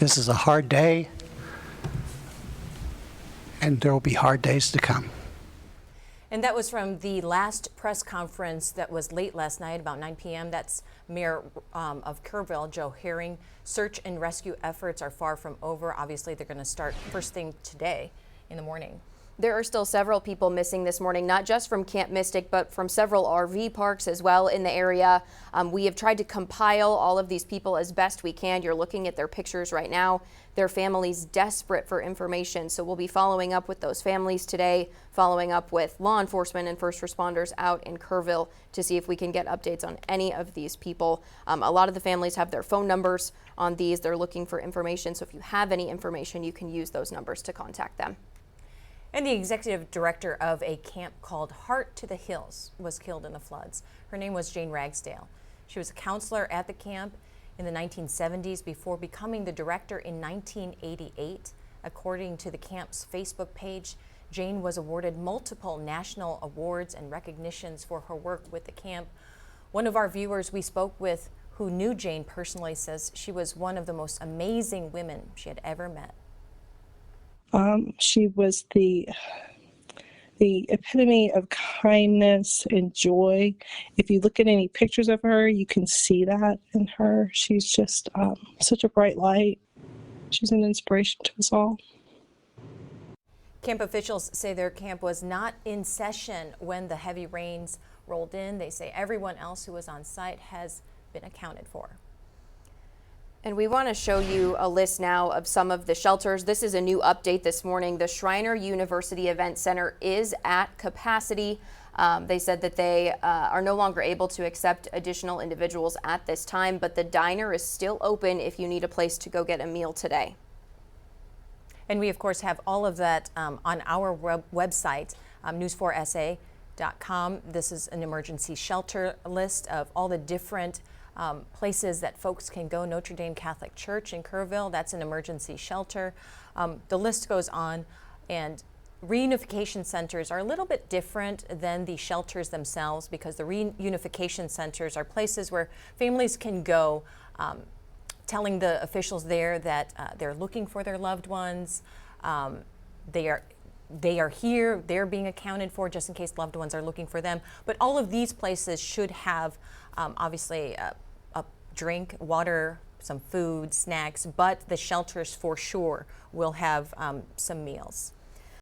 This is a hard day, and there will be hard days to come. And that was from the last press conference that was late last night, about 9 p.m. That's Mayor of Kerrville, Joe Herring. Search and rescue efforts are far from over. Obviously, they're going to start first thing today in the morning. There are still several people missing this morning, not just from Camp Mystic, but from several RV parks as well in the area. We have tried to compile all of these people as best we can. You're looking at their pictures right now. Their families desperate for information. So we'll be following up with those families today, following up with law enforcement and first responders out in Kerrville to see if we can get updates on any of these people. A lot of the families have their phone numbers on these. They're looking for information. So if you have any information, you can use those numbers to contact them. And the executive director of a camp called Heart to the Hills was killed in the floods. Her name was Jane Ragsdale. She was a counselor at the camp in the 1970s before becoming the director in 1988. According to the camp's Facebook page, Jane was awarded multiple national awards and recognitions for her work with the camp. One of our viewers we spoke with who knew Jane personally says she was one of the most amazing women she had ever met. She was the epitome of kindness and joy. If you look at any pictures of her, you can see that in her. She's just such a bright light. She's an inspiration to us all. Camp officials say their camp was not in session when the heavy rains rolled in. They say everyone else who was on site has been accounted for. And we want to show you a list now of some of the shelters. This is a new update this morning. The Schreiner University Event Center is at capacity. They said that they are no longer able to accept additional individuals at this time, but the diner is still open if you need a place to go get a meal today. And we, of course, have all of that on our website, news4sa.com. This is an emergency shelter list of all the different places that folks can go. Notre Dame Catholic Church in Kerrville, that's an emergency shelter. The list goes on, and reunification centers are a little bit different than the shelters themselves because the reunification centers are places where families can go, telling the officials there that they're looking for their loved ones. They are here, they're being accounted for just in case loved ones are looking for them. But all of these places should have obviously a drink, water, some food, snacks, but the shelters for sure will have some meals.